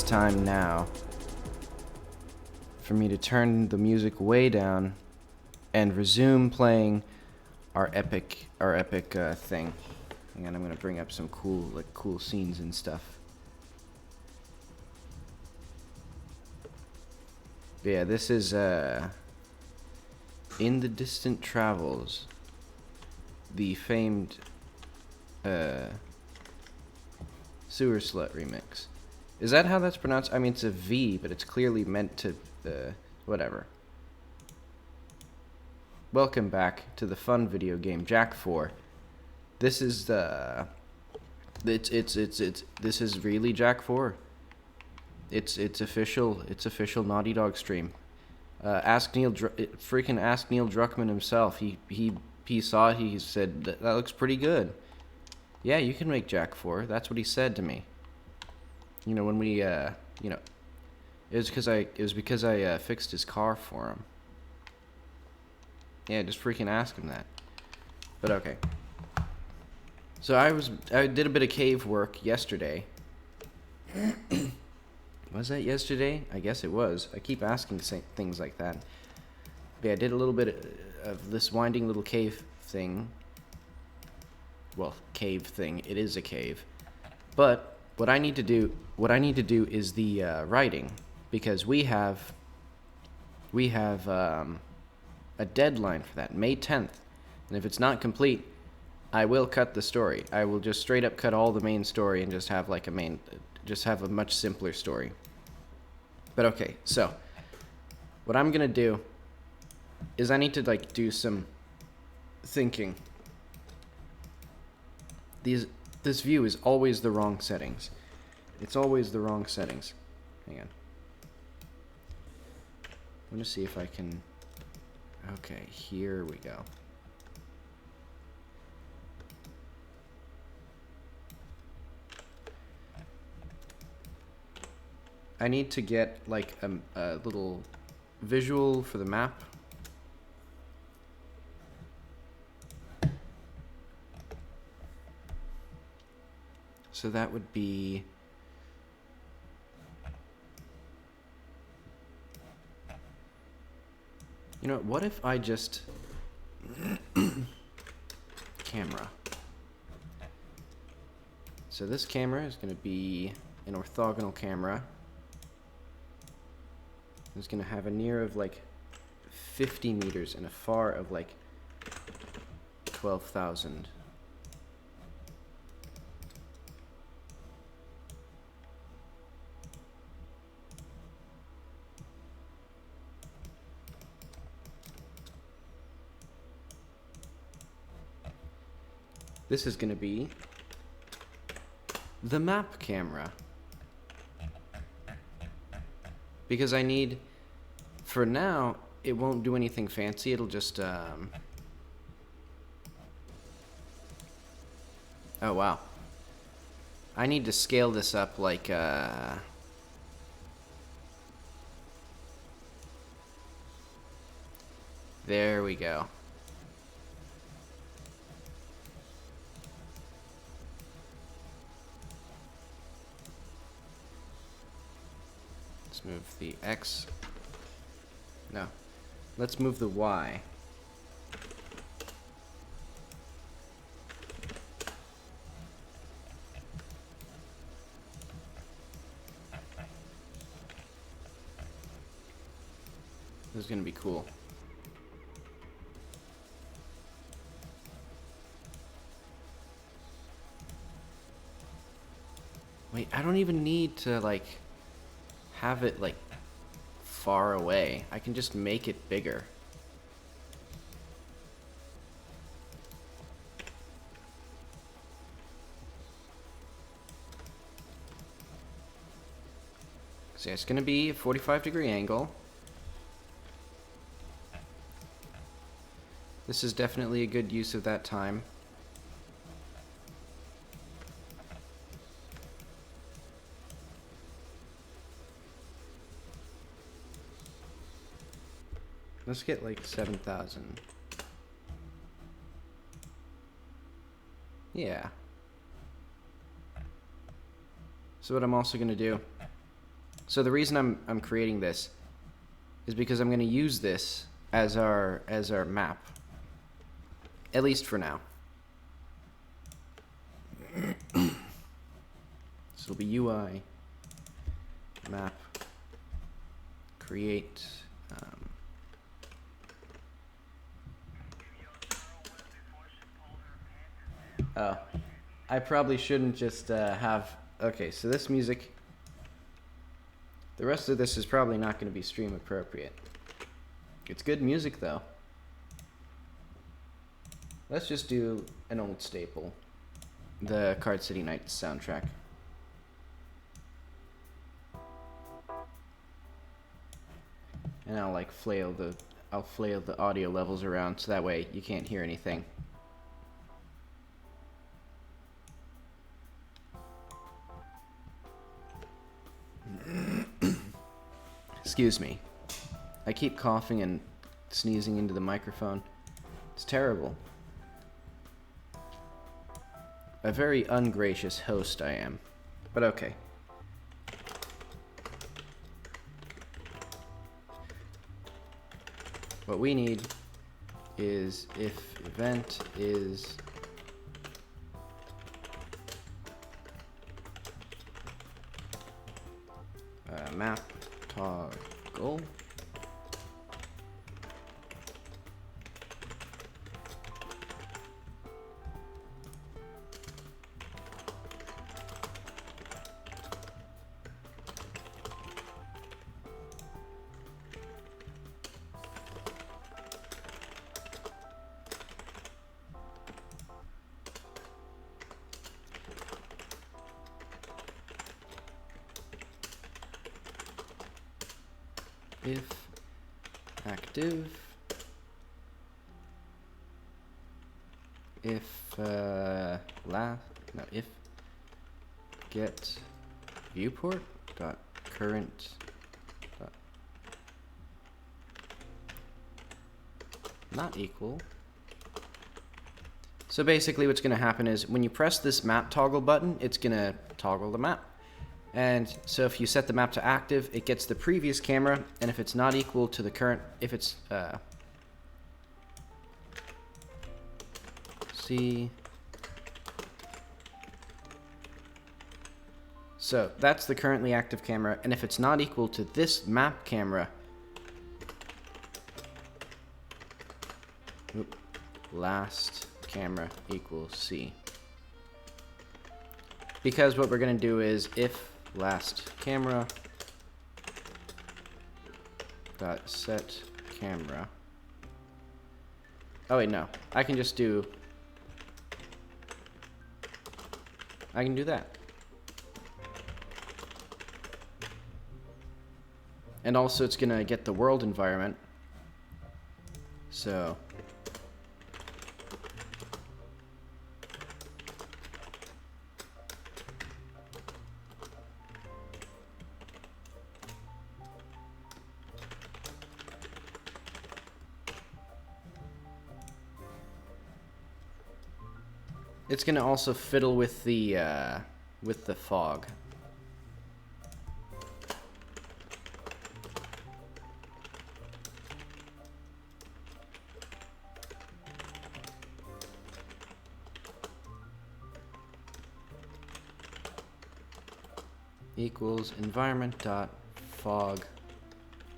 time now for me to turn the music way down and resume playing our epic thing. Hang on, I'm gonna bring up some cool scenes and stuff. But yeah, this is In the Distant Travels, the famed Sewer Slut remix. Is that how that's pronounced? I mean, it's a V, but it's clearly meant to, whatever. Welcome back to the fun video game Jak 4. This is this is really Jak 4. It's official Naughty Dog stream. Ask Neil Druckmann himself. He saw it, he said that looks pretty good. Yeah, you can make Jak 4. That's what he said to me. You know, when we it was because I fixed his car for him. Yeah, just freaking ask him that. But okay. So I did a bit of cave work yesterday. Was that yesterday? I guess it was. I keep asking things like that. But yeah, I did a little bit of this winding little cave thing. Well, cave thing. It is a cave. But what I need to do is the writing, because we have a deadline for that, May 10th. And if it's not complete, I will cut the story. I will just straight up cut all the main story and just have a much simpler story. But okay, so what I'm gonna do is I need to do some thinking. This view is always the wrong settings. It's always the wrong settings. Hang on. I'm gonna see if I can. Okay, here we go. I need to get a little visual for the map. So that would be what if I just camera. So this camera is going to be an orthogonal camera. It's going to have a near of 50 meters and a far of 12,000. This is going to be the map camera. Because I need, for now, it won't do anything fancy. It'll just, oh, wow. I need to scale this up there we go. Let's move the X. No. Let's move the Y. This is going to be cool. Wait, I don't even need to have it far away. I can just make it bigger. So it's gonna be a 45-degree angle. This is definitely a good use of that time. Let's get 7,000. Yeah. So what I'm also going to do So the reason I'm creating this is because I'm going to use this as our map, at least for now. This will be UI map create. Oh, I probably shouldn't just have. Okay, so this music. The rest of this is probably not going to be stream appropriate. It's good music though. Let's just do an old staple, the Card City Nights soundtrack. And I'll like flail the audio levels around so that way you can't hear anything. Excuse me. I keep coughing and sneezing into the microphone. It's terrible. A very ungracious host I am. But okay. What we need is if event is map toggle. If active, if if get viewport dot current dot not equal. So basically what's going to happen is when you press this map toggle button, it's going to toggle the map. And so if you set the map to active, it gets the previous camera, and if it's not equal to the current, if it's see. So that's the currently active camera, and if it's not equal to this map camera, last camera equals C. Because what we're going to do is if last camera dot set camera. Oh wait, no. I can just do. I can do that. And also it's gonna get the world environment. So it's gonna also fiddle with the fog. Equals environment dot fog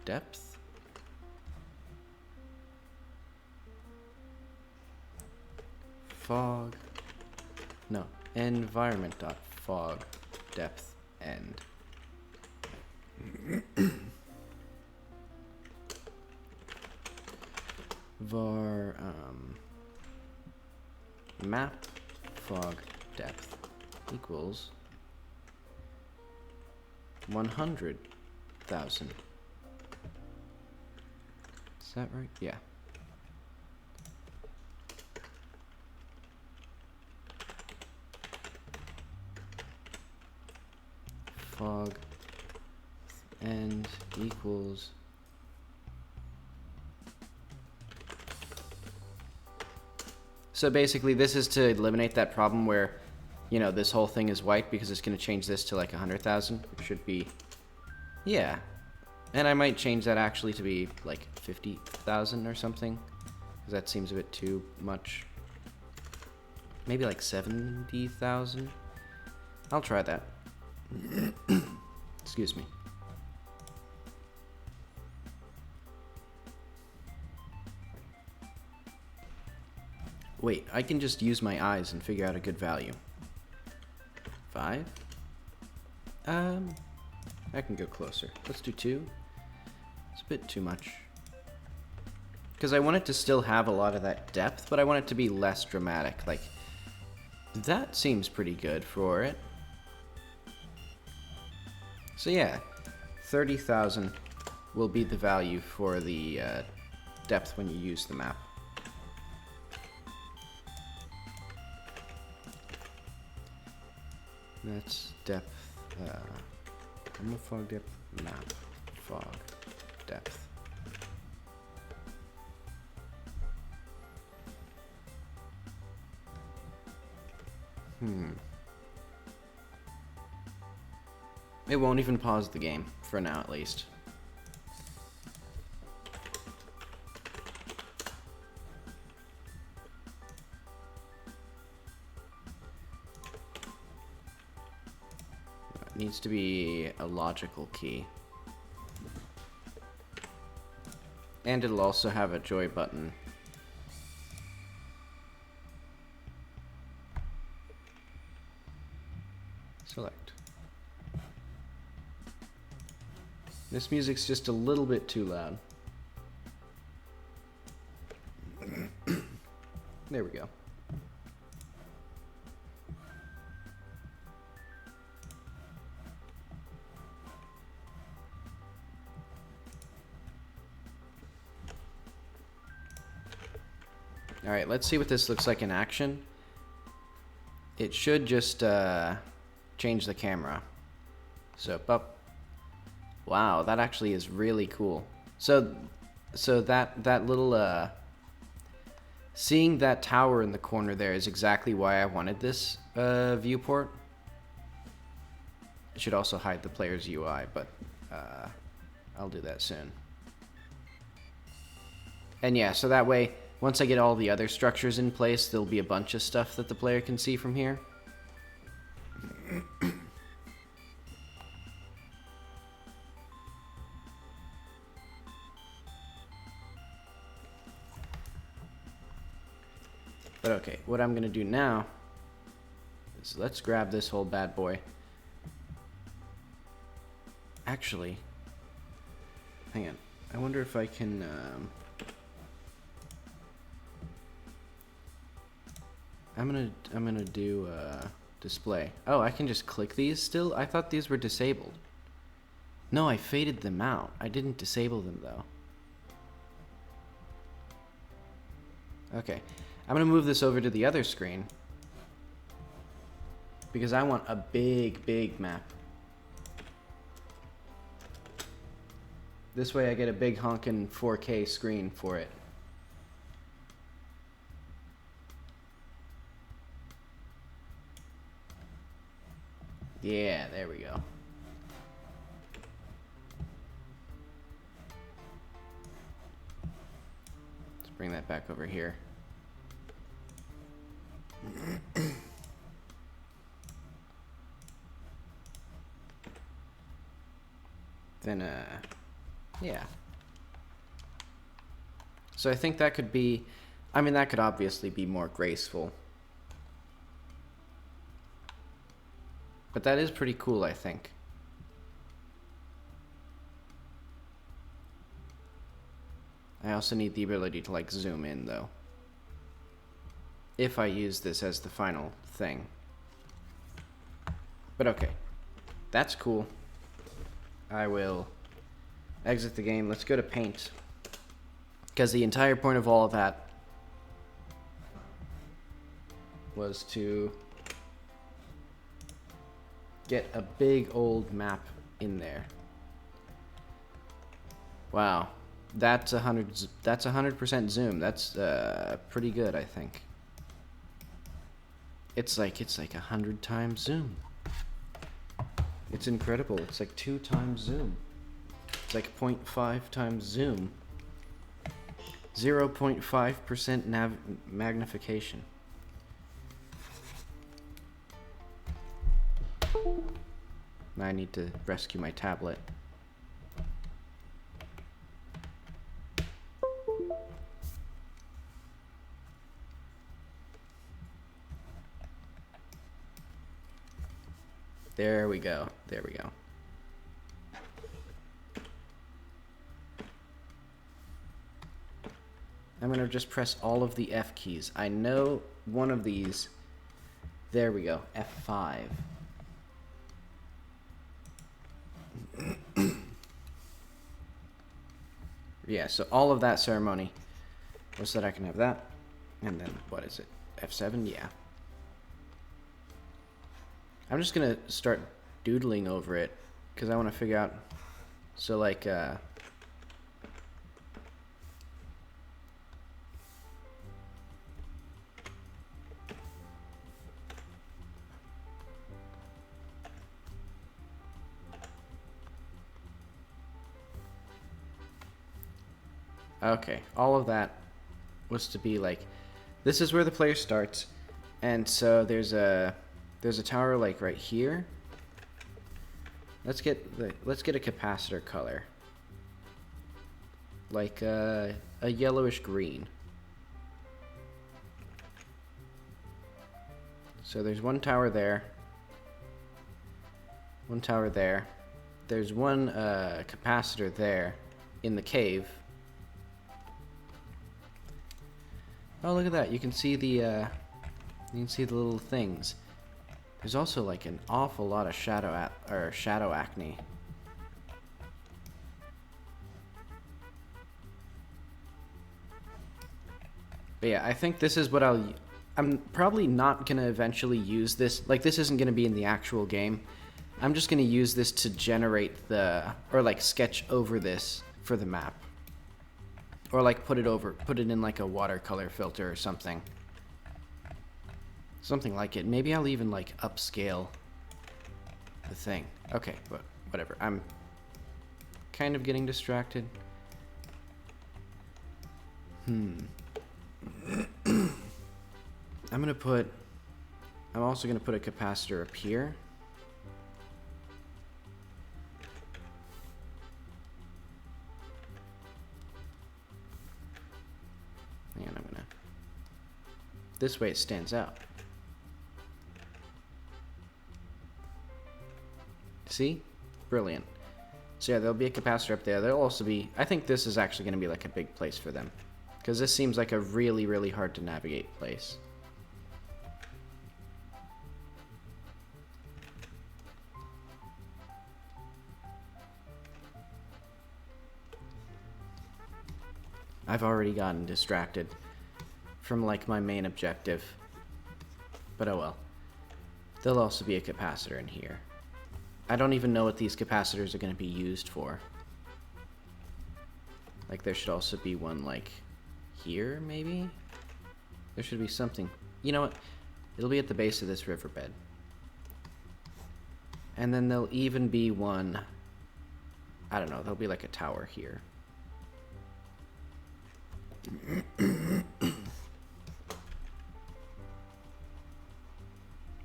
depth. Fog. No, environment dot fog depth end. Var map fog depth equals 100,000. Is that right? Yeah. Fog end equals so basically this is to eliminate that problem where, you know, this whole thing is white because it's going to change this to like 100,000. It should be Yeah. And I might change that actually to be like 50,000 or something. Because that seems a bit too much. Maybe like 70,000. I'll try that. Excuse me. Wait, I can just use my eyes and figure out a good value. 5? I can go closer. Let's do 2. It's a bit too much. Because I want it to still have a lot of that depth, but I want it to be less dramatic. Like, that seems pretty good for it. So yeah, 30,000 will be the value for the depth when you use the map. That's depth. Fog depth map. Fog depth. It won't even pause the game, for now at least. It needs to be a logical key. And it'll also have a joy button. Select. This music's just a little bit too loud. There we go. Alright, let's see what this looks like in action. It should just change the camera. So, up. Wow, that actually is really cool. So that little seeing that tower in the corner there is exactly why I wanted this viewport. It should also hide the player's UI, but I'll do that soon. And yeah, so that way, once I get all the other structures in place, there'll be a bunch of stuff that the player can see from here. But okay, what I'm gonna do now is let's grab this whole bad boy. Actually, hang on. I wonder if I can. I'm gonna do display. Oh, I can just click these still? I thought these were disabled. No, I faded them out. I didn't disable them though. Okay. I'm gonna move this over to the other screen because I want a big map. This way I get a big honkin' 4K screen for it. Yeah, there we go. Let's bring that back over here. Then, yeah. So I think that could be, I mean, that could obviously be more graceful. But that is pretty cool, I think. I also need the ability to, like, zoom in, though. If I use this as the final thing. But okay. That's cool. I will exit the game. Let's go to Paint. Because the entire point of all of that was to get a big old map in there. Wow. That's 100% zoom. That's pretty good, I think. It's like 100 times zoom. It's incredible. It's like 2 times zoom. It's like 0.5 times zoom. 0.5% magnification. Now I need to rescue my tablet. There we go. There we go. I'm going to just press all of the F keys. I know one of these. There we go. F5. Yeah, so all of that ceremony was so that I can have that. And then, what is it? F7? Yeah. I'm just going to start doodling over it because I want to figure out. So, like, okay, all of that was to be like, this is where the player starts, and so there's a tower like right here. Let's get a capacitor color, like a yellowish green. So there's one tower there, one tower there. There's one capacitor there in the cave. Oh, look at that! You can see the little things. There's also like an awful lot of shadow acne. But yeah, I think this is what I'm probably not gonna eventually use this. Like, this isn't gonna be in the actual game. I'm just gonna use this to generate or like sketch over this for the map. Or like put it in like a watercolor filter or something. Something like it. Maybe I'll even like upscale the thing. Okay, but whatever. I'm kind of getting distracted. I'm also gonna put a capacitor up here. And I'm gonna, this way it stands out. See? Brilliant. So yeah, there'll be a capacitor up there. There'll also be, I think this is actually going to be like a big place for them. Because this seems like a really, really hard to navigate place. I've already gotten distracted from like my main objective. But oh well. There'll also be a capacitor in here. I don't even know what these capacitors are going to be used for. Like, there should also be one, like, here, maybe? There should be something. You know what? It'll be at the base of this riverbed. And then there'll even be one... I don't know, there'll be, like, a tower here.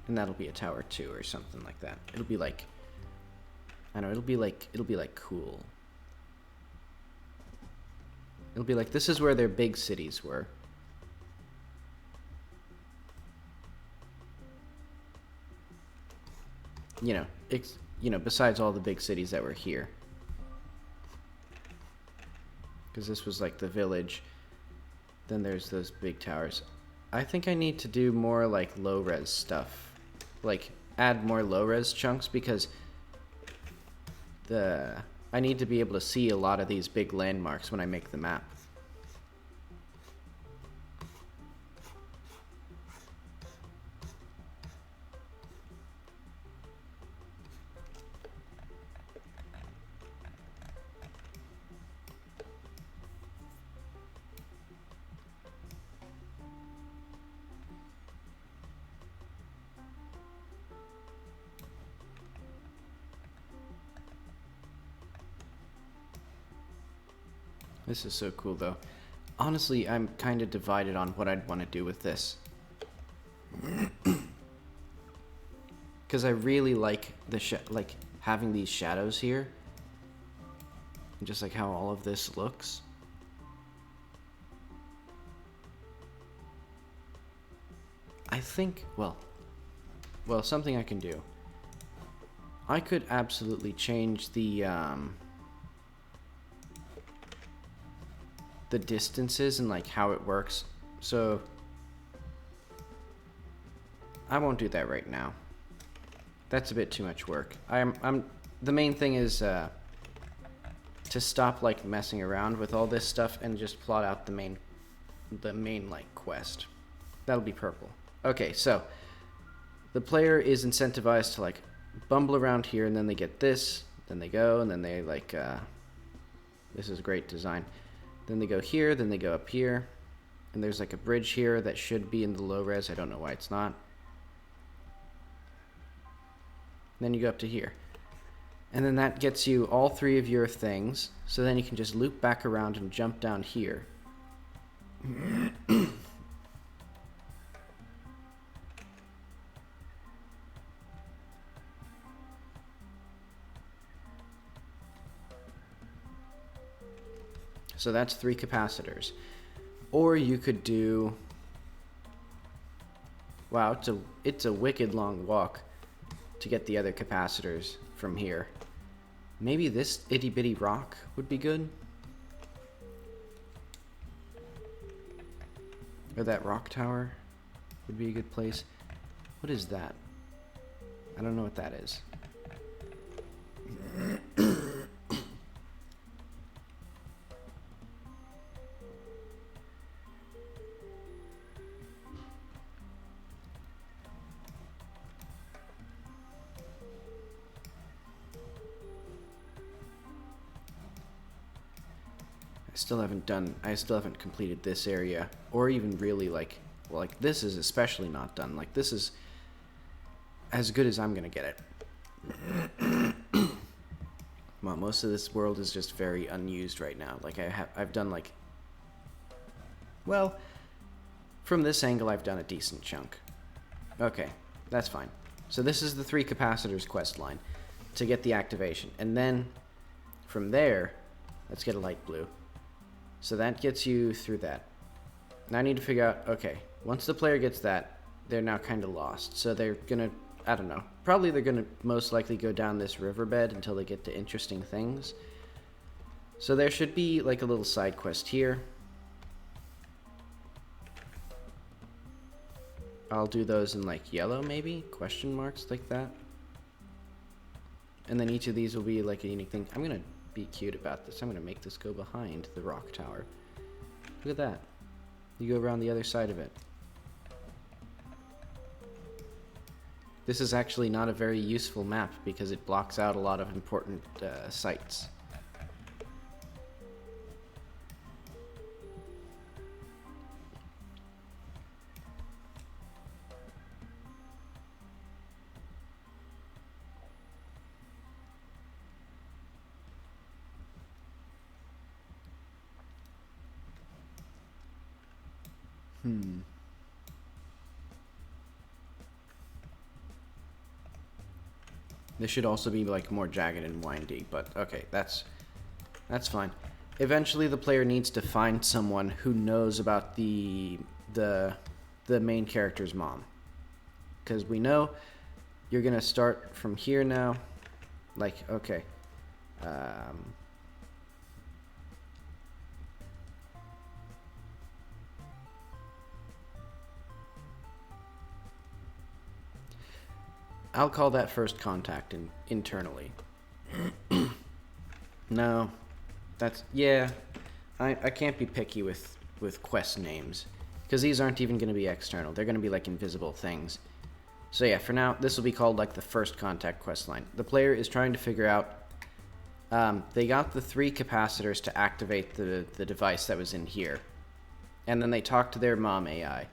And that'll be a tower, too, or something like that. It'll be, like... I don't know, it'll be like cool. It'll be like, this is where their big cities were. You know, besides all the big cities that were here. Because this was like the village. Then there's those big towers. I think I need to do more like low-res stuff. Like, add more low-res chunks because... I need to be able to see a lot of these big landmarks when I make the map. This is so cool, though. Honestly, I'm kind of divided on what I'd want to do with this. Because I really like like having these shadows here. And just like how all of this looks. I think, well, something I can do. I could absolutely change the distances and like how it works. So I won't do that right now. That's a bit too much work. The main thing is to stop like messing around with all this stuff and just plot out the main like quest. That'll be purple. Okay, so the player is incentivized to like bumble around here, and then they get this, then they go, and then they like this is great design. Then they go here, then they go up here, and there's like a bridge here that should be in the low res. I don't know why it's not. Then you go up to here. And then that gets you all three of your things. So then you can just loop back around and jump down here. So that's 3 capacitors. Or you could do... Wow, it's a wicked long walk to get the other capacitors from here. Maybe this itty bitty rock would be good. Or that rock tower would be a good place. What is that? I don't know what that is. I still haven't completed this area, or even really like this is especially not done. Like this is as good as I'm gonna get it. Well, most of this world is just very unused right now. Like I've done like, well, from this angle I've done a decent chunk. Okay, that's fine. So this is the 3 capacitors quest line to get the activation, and then from there, let's get a light blue. So that gets you through that. Now I need to figure out, okay, once the player gets that, they're now kind of lost. So they're gonna, I don't know, probably they're gonna most likely go down this riverbed until they get to interesting things. So there should be like a little side quest here. I'll do those in like yellow maybe, question marks like that. And then each of these will be like a unique thing. I'm gonna be cute about this. I'm gonna make this go behind the rock tower. Look at that. You go around the other side of it. This is actually not a very useful map because it blocks out a lot of important sites. This should also be like more jagged and windy, but okay, that's fine. Eventually the player needs to find someone who knows about the main character's mom. Because we know you're gonna start from here now. Like, okay. I'll call that first contact internally. No, that's, yeah, I can't be picky with quest names, because these aren't even going to be external. They're going to be like invisible things. So yeah, for now, this will be called like the first contact quest line. The player is trying to figure out, they got the 3 capacitors to activate the device that was in here. And then they talked to their mom AI,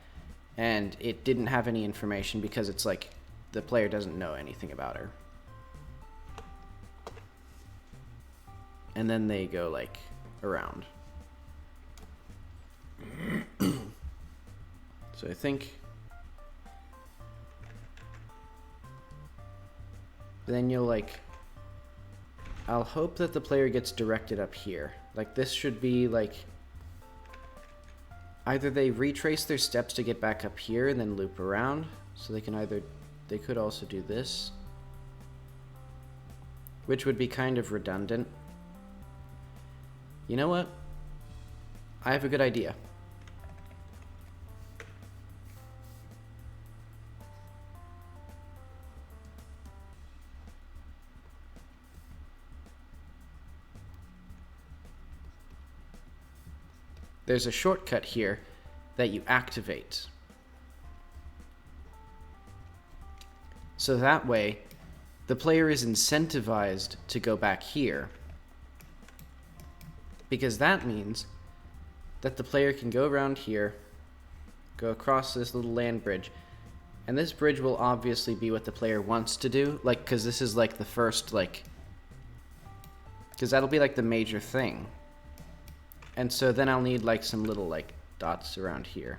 and it didn't have any information because it's like, the player doesn't know anything about her. And then they go like around. So I think then you'll like, I'll hope that the player gets directed up here. Like this should be like, either they retrace their steps to get back up here and then loop around. So they can either, they could also do this, which would be kind of redundant. You know what? I have a good idea. There's a shortcut here that you activate. So that way, the player is incentivized to go back here. Because that means that the player can go around here, go across this little land bridge, and this bridge will obviously be what the player wants to do, like, because this is like the first, like, because that'll be like the major thing. And so then I'll need like some little like dots around here.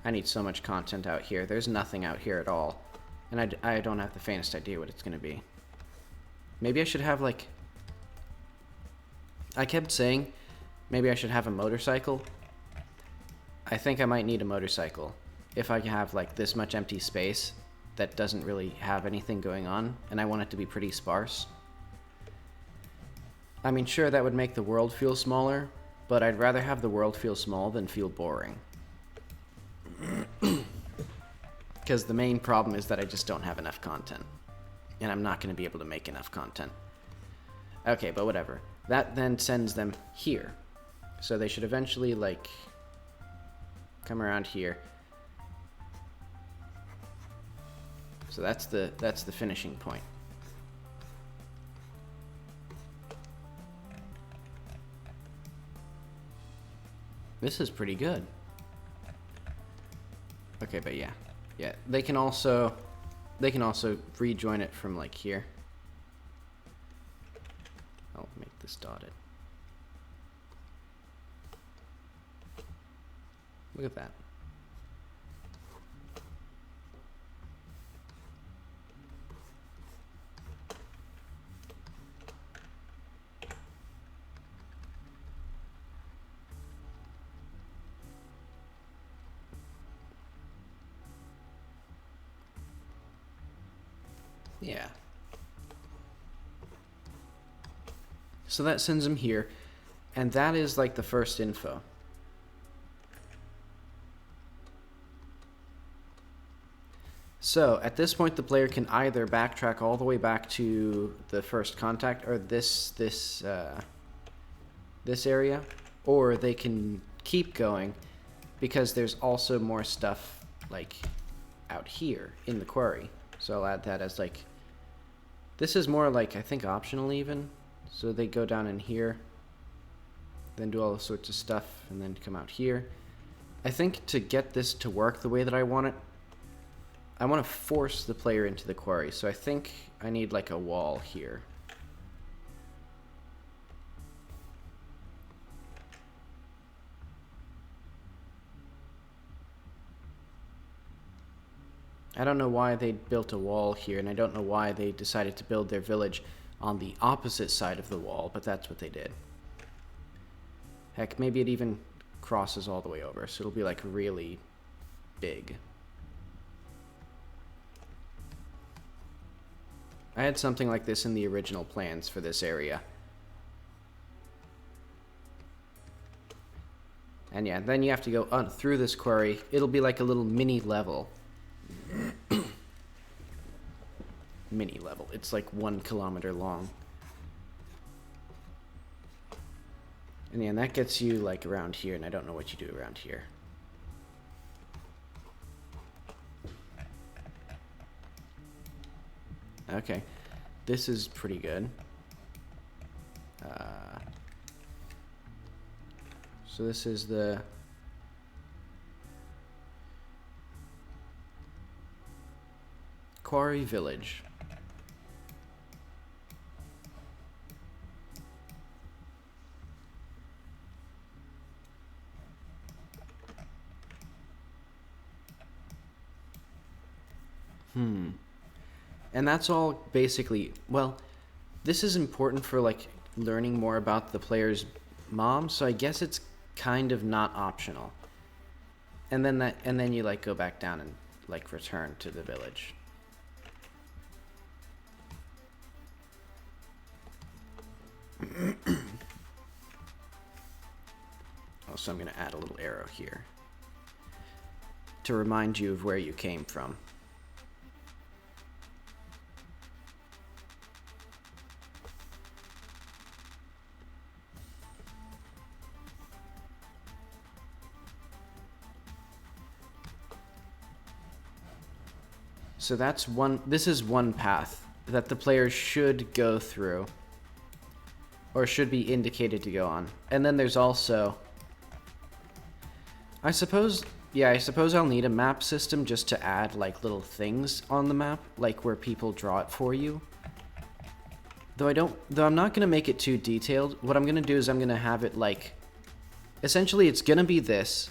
I need so much content out here. There's nothing out here at all. And I don't have the faintest idea what it's going to be. Maybe I should have like... I kept saying maybe I should have a motorcycle. I think I might need a motorcycle. If I have like this much empty space that doesn't really have anything going on, and I want it to be pretty sparse. I mean, sure, that would make the world feel smaller, but I'd rather have the world feel small than feel boring. Because the main problem is that I just don't have enough content. And I'm not going to be able to make enough content. Okay, but whatever. That then sends them here. So they should eventually, like, come around here. So that's the finishing point. This is pretty good. Okay, but yeah. Yeah, they can also rejoin it from like here. I'll make this dotted. Look at that. Yeah. So that sends them here, and that is like the first info. So at this point, the player can either backtrack all the way back to the first contact, or this area, or they can keep going, because there's also more stuff like out here in the quarry. So I'll add that as like, this is more like, I think, optional even. So they go down in here, then do all sorts of stuff, and then come out here. I think to get this to work the way that I want it, I want to force the player into the quarry. So I think I need like a wall here. I don't know why they built a wall here, and I don't know why they decided to build their village on the opposite side of the wall, but that's what they did. Heck, maybe it even crosses all the way over, so it'll be like really big. I had something like this in the original plans for this area. And yeah, then you have to go through this quarry. It'll be like a little mini level. Mini level. It's like 1 kilometer long. And yeah, that gets you like around here, and I don't know what you do around here. Okay, this is pretty good. So this is the Quarry Village. And that's all basically, well, this is important for like learning more about the player's mom, so I guess it's kind of not optional. And then you like go back down and like return to the village. So I'm going to add a little arrow here to remind you of where you came from. So that's this is one path that the player should go through, or should be indicated to go on. And then there's also, I suppose I'll need a map system just to add like little things on the map, like where people draw it for you. Though I'm not gonna make it too detailed. What I'm gonna do is I'm gonna have it like, essentially it's gonna be this,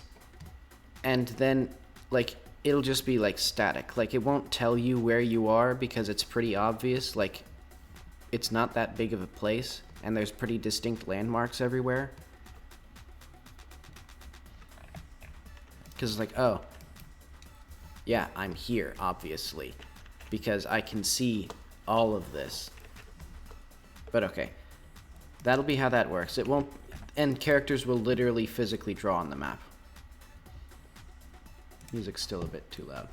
and then like it'll just be like static. Like it won't tell you where you are because it's pretty obvious. Like it's not that big of a place and there's pretty distinct landmarks everywhere. Because it's like, oh, yeah, I'm here, obviously, because I can see all of this. But okay, that'll be how that works. It won't, and characters will literally physically draw on the map. Music's still a bit too loud.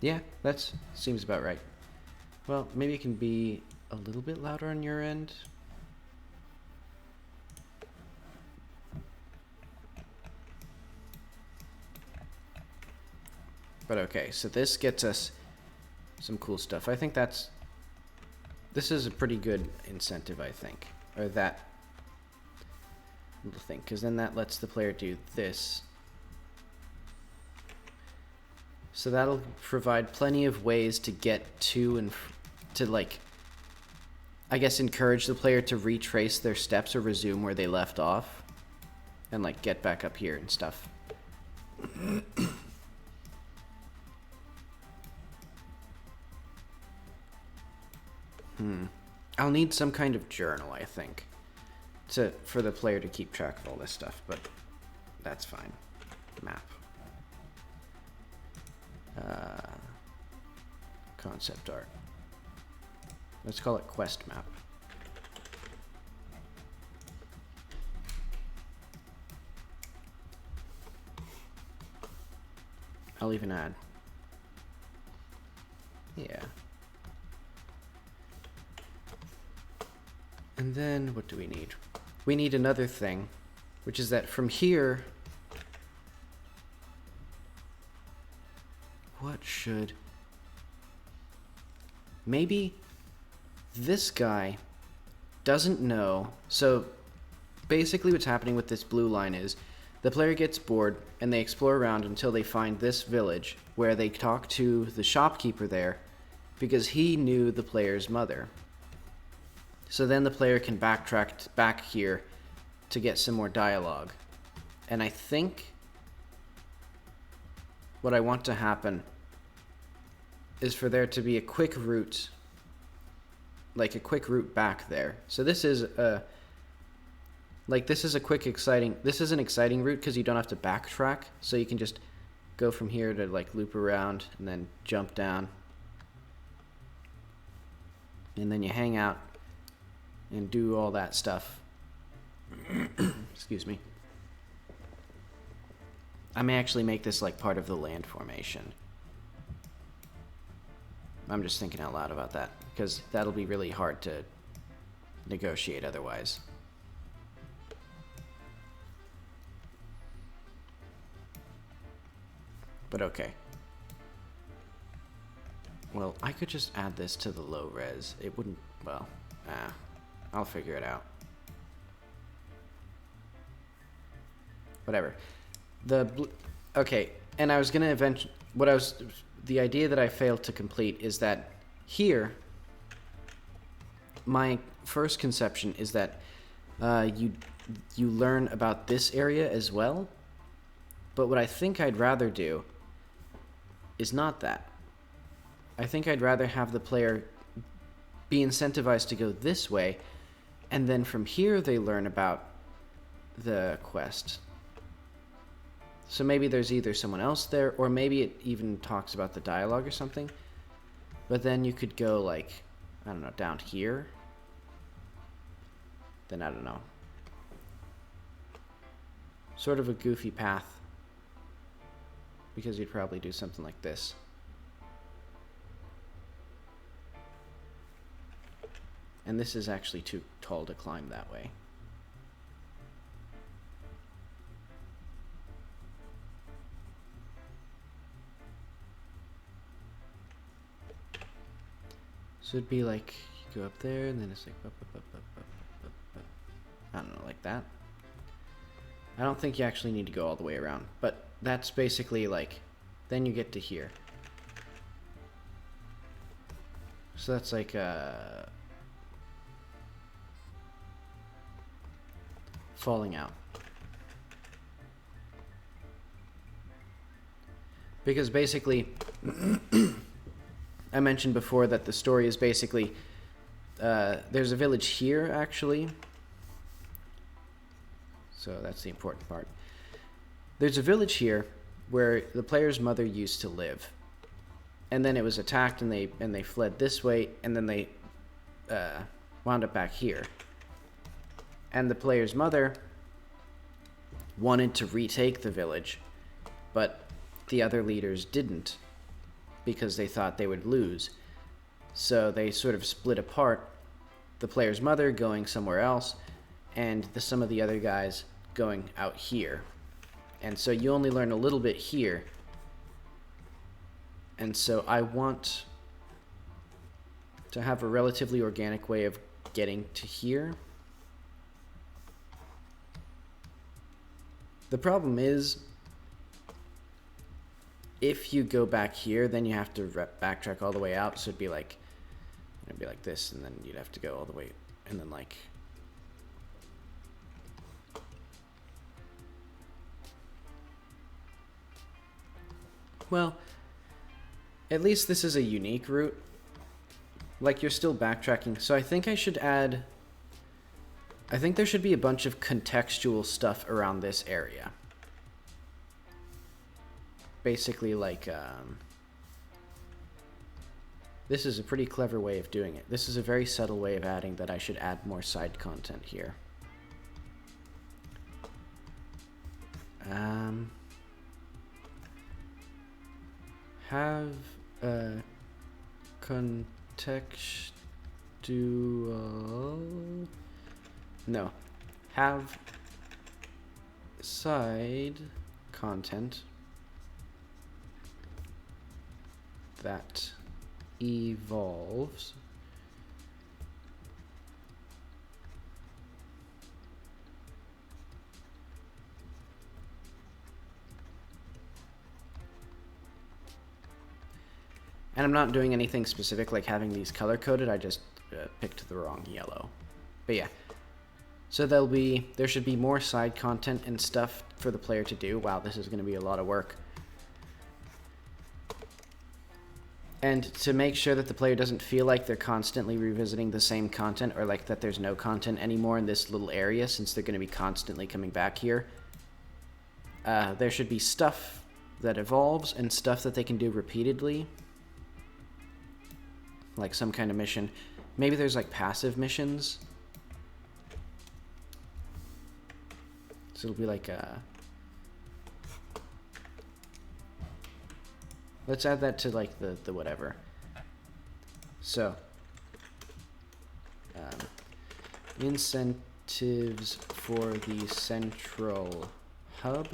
Yeah, that seems about right. Well, maybe it can be a little bit louder on your end. But okay, so this gets us some cool stuff. I think this is a pretty good incentive, I think. Or that little thing, because then that lets the player do this. So that'll provide plenty of ways to get to and to, like, I guess encourage the player to retrace their steps or resume where they left off. And, like, get back up here and stuff. I'll need some kind of journal, I think, for the player to keep track of all this stuff, but that's fine. Map. Concept art. Let's call it quest map. I'll even add. Yeah. And then what do we need? We need another thing, which is that from here, what should... Maybe this guy doesn't know. So basically what's happening with this blue line is the player gets bored and they explore around until they find this village where they talk to the shopkeeper there because he knew the player's mother. So then the player can backtrack back here to get some more dialogue. And I think what I want to happen is for there to be a quick route, like a quick route back there. So this is a, like this is a quick exciting, this is an exciting route because you don't have to backtrack. So you can just go from here to like loop around and then jump down. And then you hang out and do all that stuff. Excuse me. I may actually make this like part of the land formation. I'm just thinking out loud about that, because that'll be really hard to negotiate otherwise. But okay. Well, I could just add this to the low res. It wouldn't, well, I'll figure it out. Whatever. Okay, and I was gonna the idea that I failed to complete is that here, my first conception is that you learn about this area as well. But what I think I'd rather do is not that. I think I'd rather have the player be incentivized to go this way, and then from here they learn about the quest. So maybe there's either someone else there, or maybe it even talks about the dialogue or something. But then you could go, like, I don't know, down here. Then I don't know. Sort of a goofy path. Because you'd probably do something like this. And this is actually too tall to climb that way. So it'd be like, you go up there, and then it's like, I don't know, like that. I don't think you actually need to go all the way around, but that's basically like, then you get to here. So that's like, falling out. Because basically, I mentioned before that the story is basically, there's a village here, actually. So that's the important part. There's a village here where the player's mother used to live. And then it was attacked, and they fled this way, and then they wound up back here. And the player's mother wanted to retake the village, but the other leaders didn't, because they thought they would lose. So they sort of split apart, the player's mother going somewhere else, and some of the other guys going out here. And so you only learn a little bit here. And so I want to have a relatively organic way of getting to here. The problem is, if you go back here, then you have to backtrack all the way out. So it'd be like this, and then you'd have to go all the way, and then like, well, at least this is a unique route. Like, you're still backtracking. So I think I should add, I think there should be a bunch of contextual stuff around this area. Basically, like, this is a pretty clever way of doing it. This is a very subtle way of adding that I should add more side content here. Have a contextual... No. Have side content that evolves and I'm not doing anything specific like having these color coded. I just picked the wrong yellow. But yeah, so there should be more side content and stuff for the player to do. Wow, this is going to be a lot of work. And to make sure that the player doesn't feel like they're constantly revisiting the same content, or like that there's no content anymore in this little area, since they're going to be constantly coming back here, there should be stuff that evolves and stuff that they can do repeatedly. Like some kind of mission. Maybe there's like passive missions. So it'll be like let's add that to like the whatever. So incentives for the central hub.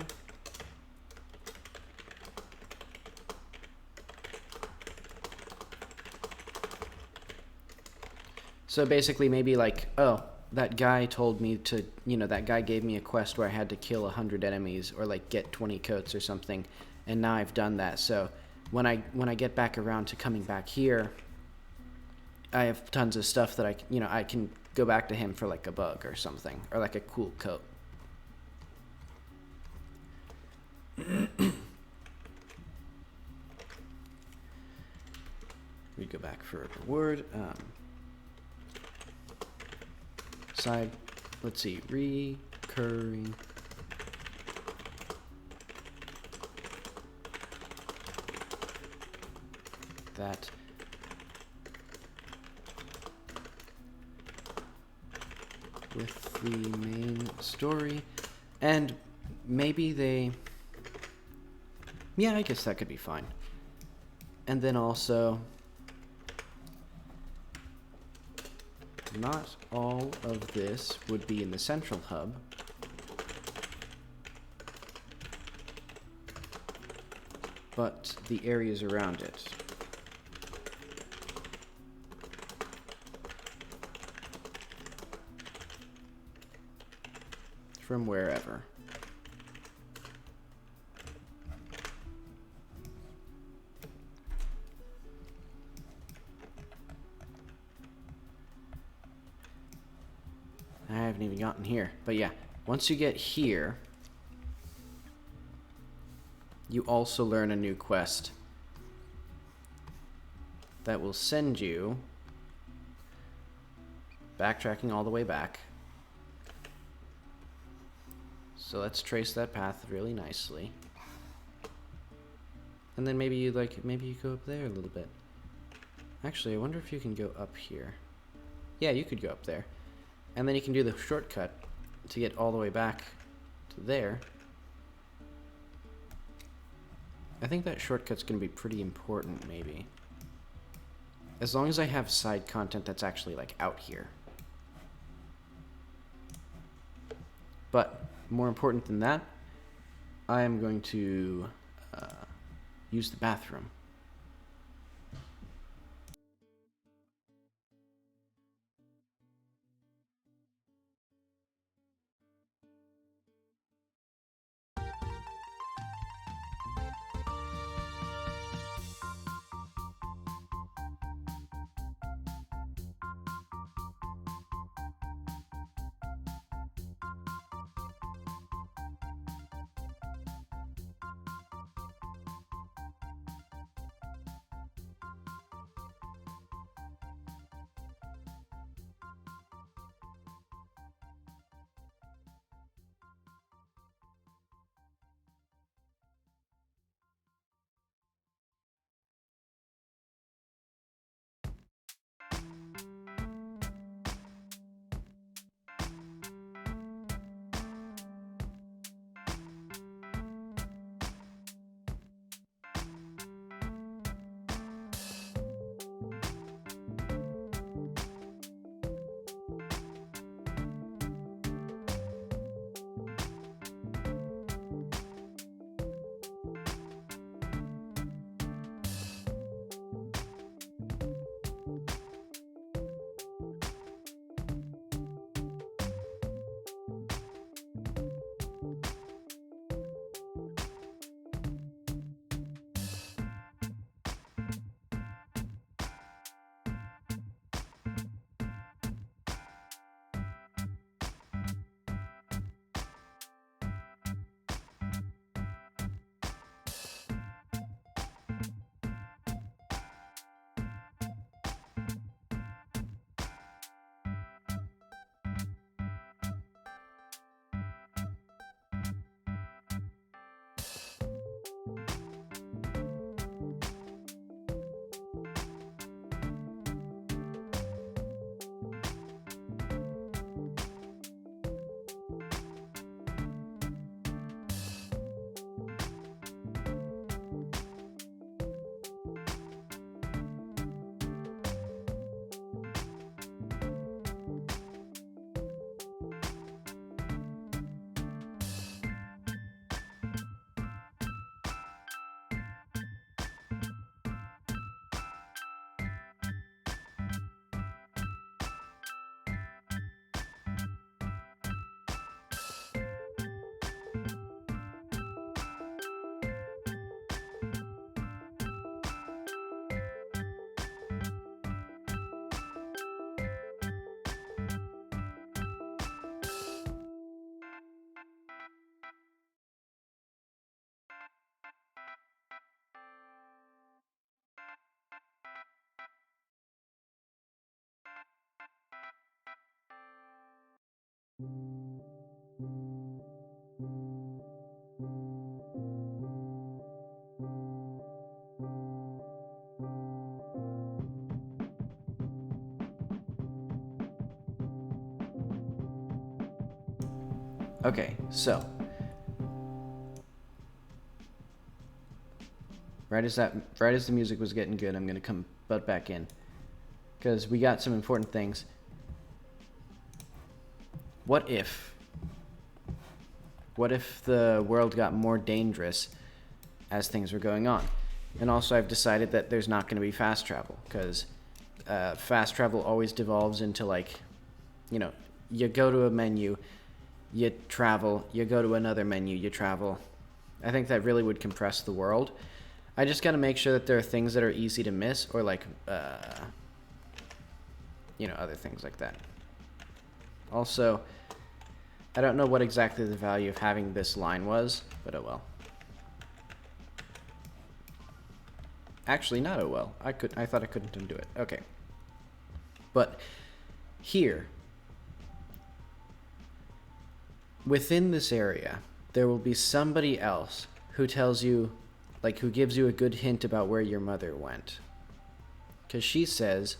So basically maybe like, oh, that guy told me to, that guy gave me a quest where I had to kill 100 enemies or like get 20 coats or something, and now I've done that. So when I get back around to coming back here, I have tons of stuff that I can go back to him for like a bug or something, or like a cool coat. We go back for a reward. Side, let's see, recurring. That with the main story, and maybe they, yeah, I guess that could be fine. And then also, not all of this would be in the central hub, but the areas around it. From wherever. I haven't even gotten here. But yeah, once you get here, you also learn a new quest that will send you backtracking all the way back. So let's trace that path really nicely. And then maybe you go up there a little bit. Actually, I wonder if you can go up here. Yeah, you could go up there. And then you can do the shortcut to get all the way back to there. I think that shortcut's gonna be pretty important, maybe. As long as I have side content that's actually like out here. But more important than that, I am going to use the bathroom. Okay, so right as the music was getting good, I'm gonna come butt back in because we got some important things. What if the world got more dangerous as things were going on? And also, I've decided that there's not going to be fast travel because fast travel always devolves into like, you go to a menu, you travel, you go to another menu, you travel. I think that really would compress the world. I just got to make sure that there are things that are easy to miss or like, other things like that. Also, I don't know what exactly the value of having this line was, but oh well. Actually, not oh well. I thought I couldn't undo it. Okay. But here, within this area, there will be somebody else who tells you, like, who gives you a good hint about where your mother went. Because she says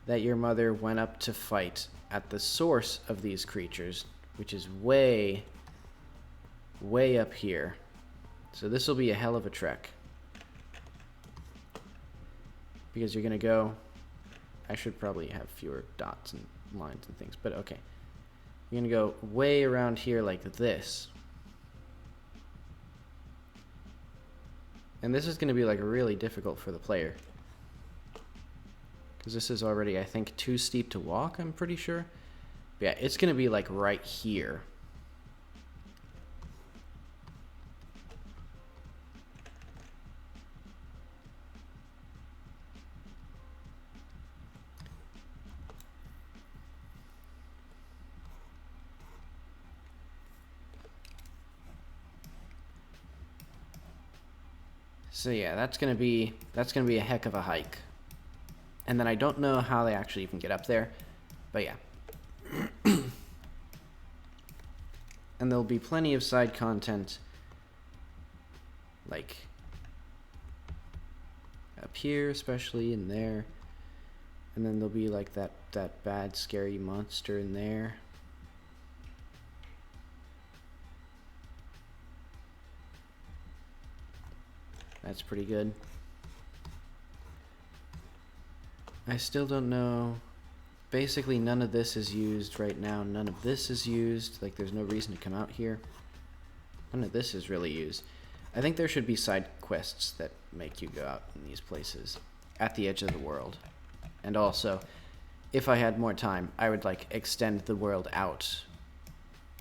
that your mother went up to fight at the source of these creatures, which is way, way up here. So this will be a hell of a trek. Because you're going to go... I should probably have fewer dots and lines and things, but okay. You're going to go way around here like this. And this is going to be like really difficult for the player. Because this is already, I think, too steep to walk, I'm pretty sure. But yeah, it's going to be like right here. So yeah, that's gonna be a heck of a hike. And then I don't know how they actually even get up there, but yeah. And there'll be plenty of side content, like up here, especially in there. And then there'll be like that bad, scary monster in there. That's pretty good. I still don't know. Basically, none of this is used right now. None of this is used. Like, there's no reason to come out here. None of this is really used. I think there should be side quests that make you go out in these places at the edge of the world. And also, if I had more time, I would, like, extend the world out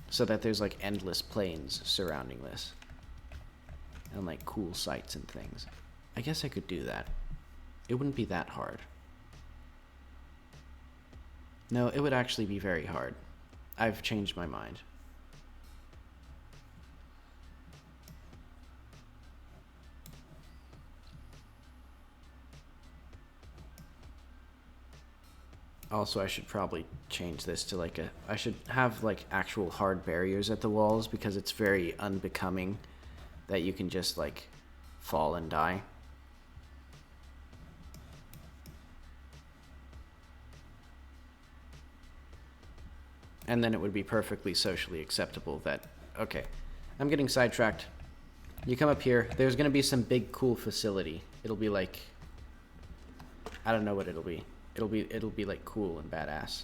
so that there's, like, endless plains surrounding this. And like cool sights and things. I guess I could do that. It wouldn't be that hard. No, it would actually be very hard. I've changed my mind. Also, I should probably change this to like I should have like actual hard barriers at the walls because it's very unbecoming that you can just like fall and die. And then it would be perfectly socially acceptable that, okay, I'm getting sidetracked. You come up here, there's gonna be some big cool facility. It'll be like, I don't know what it'll be. It'll be like cool and badass.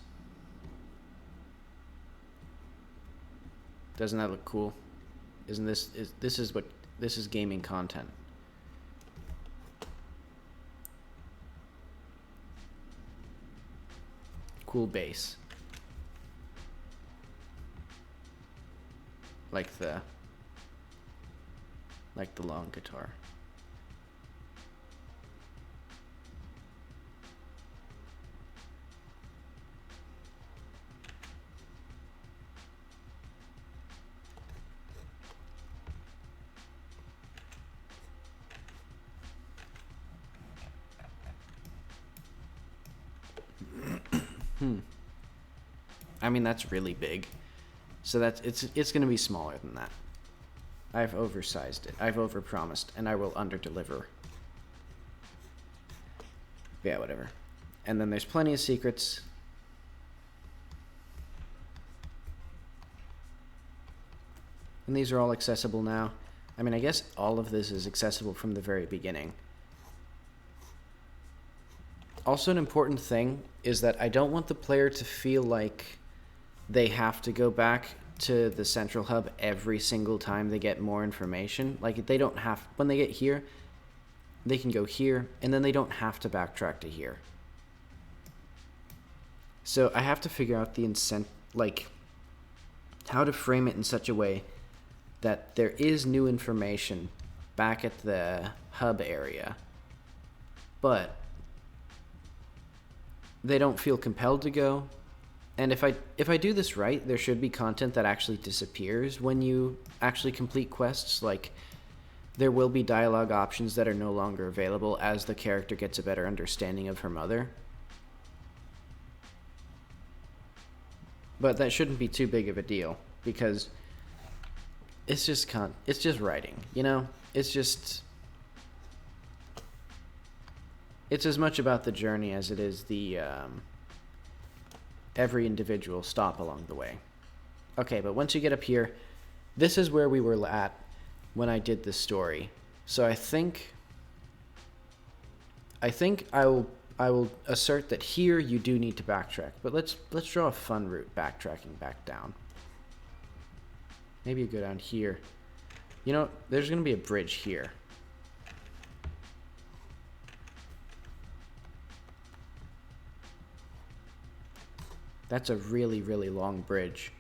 Doesn't that look cool? Isn't this is gaming content. Cool bass. Like the long guitar. I mean, that's really big. So it's going to be smaller than that. I've oversized it. I've overpromised, and I will underdeliver. Yeah, whatever. And then there's plenty of secrets. And these are all accessible now. I mean, I guess all of this is accessible from the very beginning. Also, an important thing is that I don't want the player to feel like they have to go back to the central hub every single time they get more information. Like, they don't have, when they get here, they can go here, and then they don't have to backtrack to here. So I have to figure out the how to frame it in such a way that there is new information back at the hub area, but they don't feel compelled to go. And if I do this right, there should be content that actually disappears when you actually complete quests. Like, there will be dialogue options that are no longer available as the character gets a better understanding of her mother. But that shouldn't be too big of a deal, because it's just writing, you know? It's as much about the journey as it is the every individual stop along the way. Okay, but once you get up here, this is where we were at when I did this story. So I think I will assert that here you do need to backtrack, but let's draw a fun route backtracking back down. Maybe you go down here. You know, there's going to be a bridge here. That's a really, really long bridge.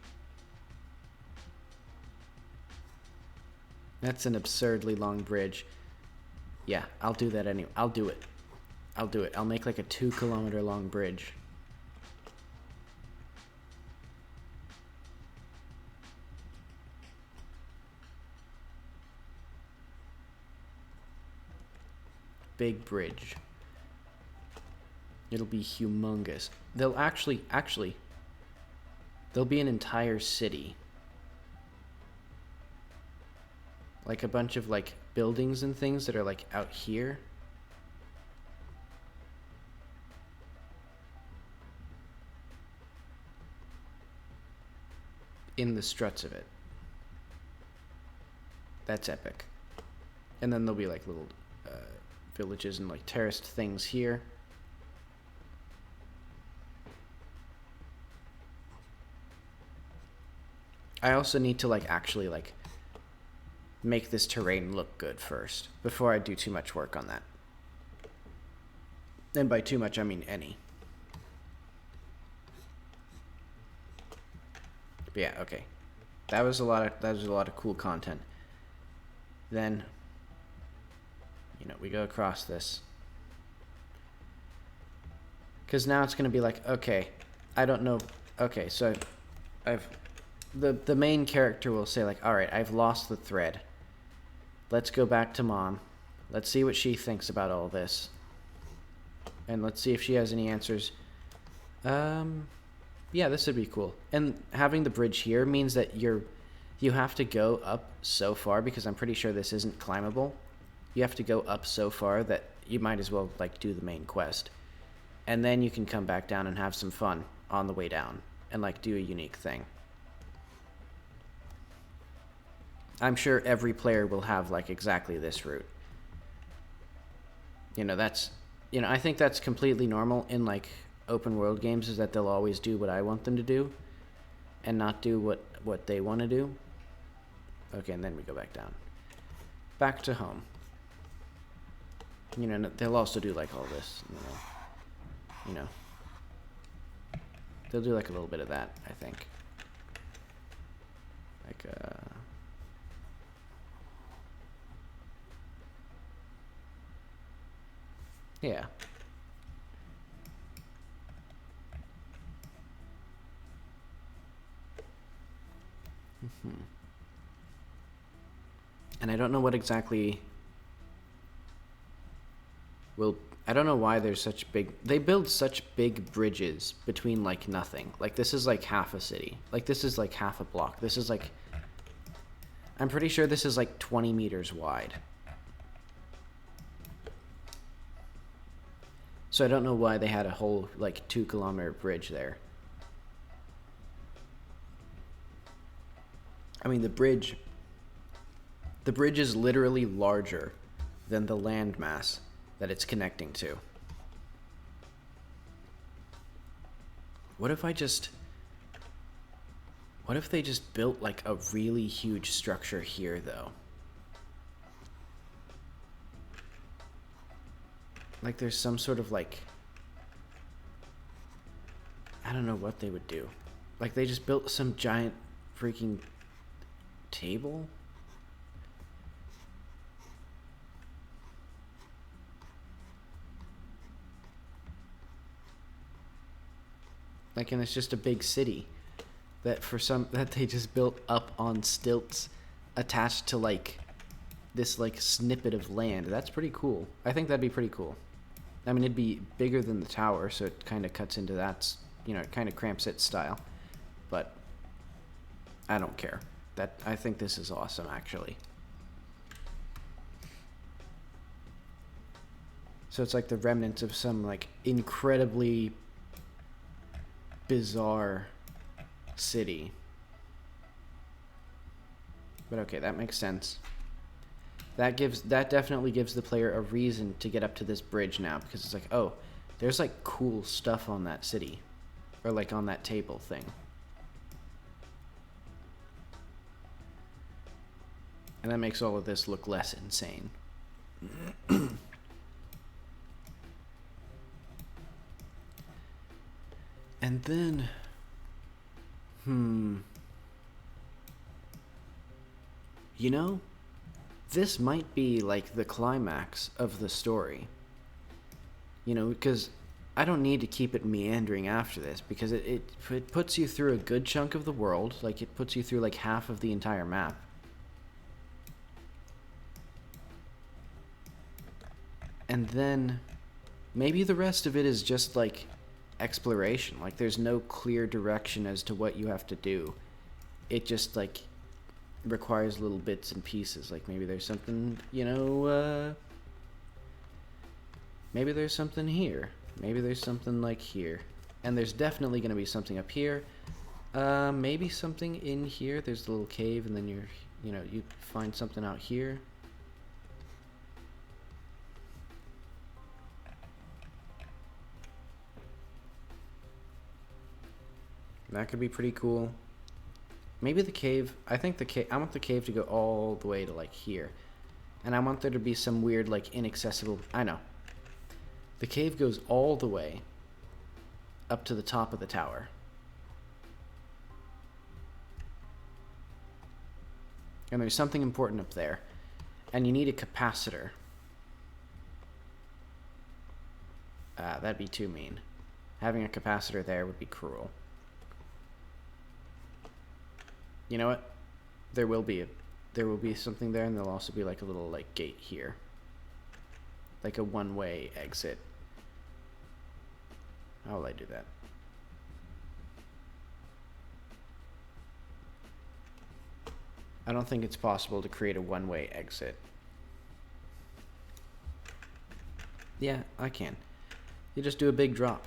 That's an absurdly long bridge. Yeah, I'll do that anyway. I'll do it. I'll make like a 2-kilometer long bridge. Big bridge. It'll be humongous. They'll actually, there'll be an entire city. Like a bunch of like buildings and things that are like out here. In the struts of it. That's epic. And then there'll be like little villages and like terraced things here. I also need to like actually like make this terrain look good first before I do too much work on that. And by too much, I mean any. But yeah, okay. That was a lot of cool content. Then, you know, we go across this. Because now it's going to be like, okay, I don't know. Okay, so the main character will say like, all right, I've lost the thread. Let's go back to Mom. Let's see what she thinks about all this. And let's see if she has any answers. Yeah, this would be cool. And having the bridge here means that you have to go up so far, because I'm pretty sure this isn't climbable. You have to go up so far that you might as well like do the main quest. And then you can come back down and have some fun on the way down and like do a unique thing. I'm sure every player will have like exactly this route. You know, I think that's completely normal in like open world games, is that they'll always do what I want them to do and not do what they want to do. Okay, and then we go back down. Back to home. You know, they'll also do like all this, you know. They'll do like a little bit of that, I think. Like, yeah. And I don't know what exactly will I don't know why there's such big... They build such big bridges between, like, nothing. Like, this is, like, half a city. Like, this is, like, half a block. This is, like... I'm pretty sure this is, like, 20 meters wide. So I don't know why they had a whole, like, 2-kilometer bridge there. I mean, the bridge is literally larger than the landmass that it's connecting to. What if they just built, like, a really huge structure here, though? Like, there's some sort of, like... I don't know what they would do. Like, they just built some giant freaking table? Like, and it's just a big city that they just built up on stilts attached to, like, this, like, snippet of land. That's pretty cool. I think that'd be pretty cool. I mean, it'd be bigger than the tower, so it kind of cuts into that, you know, it kind of cramps its style. But I don't care. I think this is awesome, actually. So it's like the remnants of some, like, incredibly bizarre city. But okay, that makes sense. That definitely gives the player a reason to get up to this bridge now, because it's like, oh, there's, like, cool stuff on that city, or, like, on that table thing. And that makes all of this look less insane. And then, you know, this might be, like, the climax of the story. You know, because I don't need to keep it meandering after this, because it puts you through a good chunk of the world. Like, it puts you through, like, half of the entire map. And then maybe the rest of it is just, like, exploration. Like, there's no clear direction as to what you have to do. It just, like, requires little bits and pieces. Like, maybe there's something, you know, maybe there's something here. Maybe there's something, like, here. And there's definitely going to be something up here. Maybe something in here. There's a little cave, and then you find something out here. That could be pretty cool. Maybe the cave. I want the cave to go all the way to, like, here. And I want there to be some weird, like, inaccessible... I know. The cave goes all the way up to the top of the tower. And there's something important up there. And you need a capacitor. That'd be too mean. Having a capacitor there would be cruel. You know what? There will be something there, and there'll also be, like, a little, like, gate here. Like a one-way exit. How will I do that? I don't think it's possible to create a one-way exit. Yeah, I can. You just do a big drop.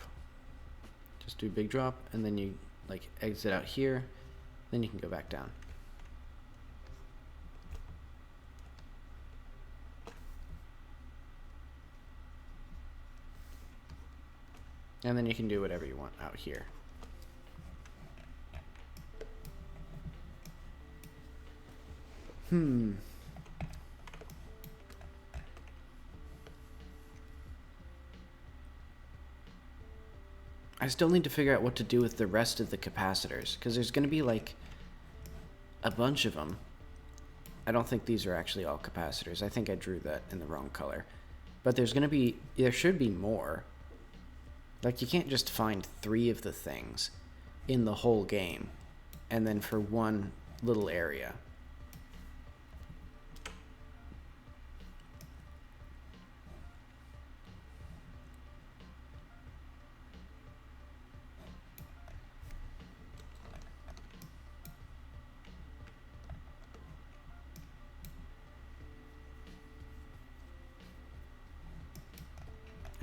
Just do a big drop, and then you, like, exit out here. Then you can go back down. And then you can do whatever you want out here. I still need to figure out what to do with the rest of the capacitors, because there's going to be, like, a bunch of them. I don't think these are actually all capacitors. I think I drew that in the wrong color. But there should be more. Like, you can't just find 3 of the things in the whole game, and then for one little area.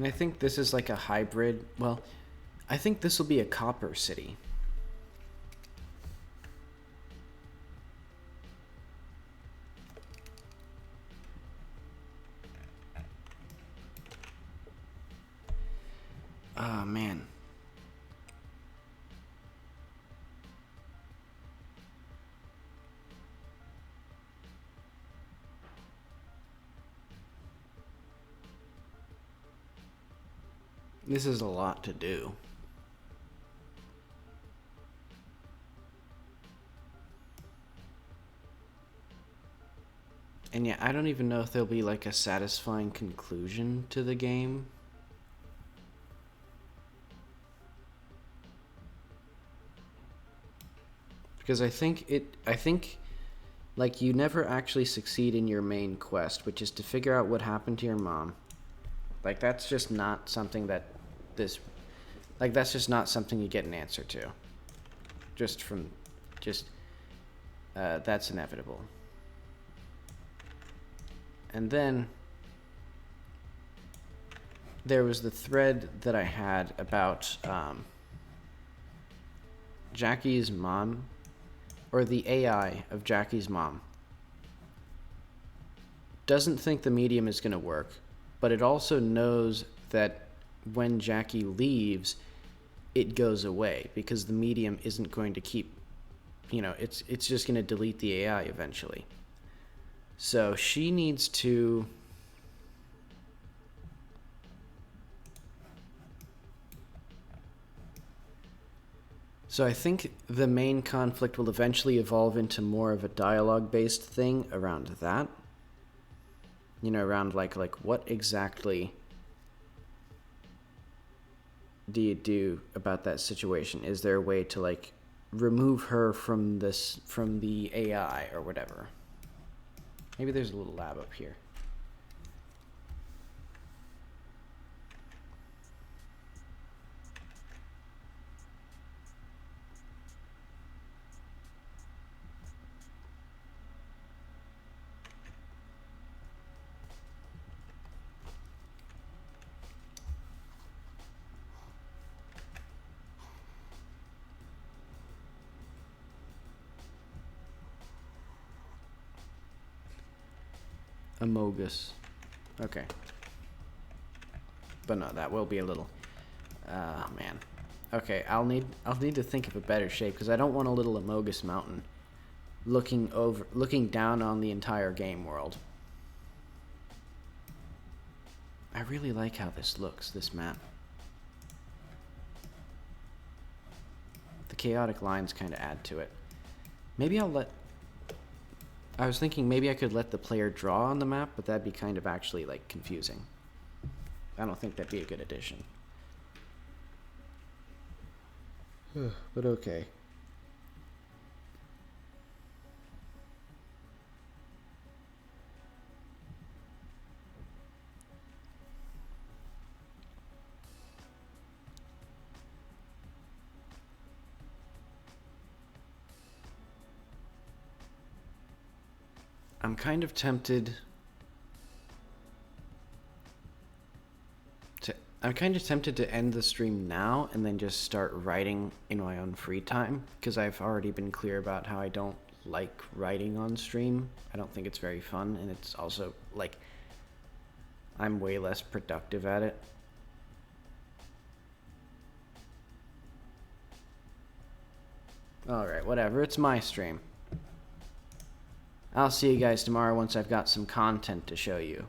And I think this is like a hybrid. Well, I think this will be a copper city. Oh, man. This is a lot to do. And yeah, I don't even know if there'll be like a satisfying conclusion to the game. Because I think like you never actually succeed in your main quest, which is to figure out what happened to your mom. Like that's just not something that that's just not something you get an answer to. That's inevitable. And then there was the thread that I had about Jackie's mom, or the AI of Jackie's mom, doesn't think the medium is going to work, but it also knows that when Jackie leaves, it goes away because the medium isn't going to keep, it's just going to delete the AI eventually. So she needs to So I think the main conflict will eventually evolve into more of a dialogue-based thing around that. Around like what exactly do you do about that situation? Is there a way to like remove her from the AI or whatever? Maybe there's a little lab up here. Amogus. Okay. But no, that will be a little... man. Okay, I'll need to think of a better shape, because I don't want a little Amogus mountain looking down on the entire game world. I really like how this looks, this map. The chaotic lines kind of add to it. Maybe I was thinking maybe I could let the player draw on the map, but that'd be kind of actually, like, confusing. I don't think that'd be a good addition. But okay. I'm kind of tempted to end the stream now and then just start writing in my own free time, because I've already been clear about how I don't like writing on stream. I don't think it's very fun, and it's also like I'm way less productive at it. Alright, whatever, it's my stream. I'll see you guys tomorrow once I've got some content to show you.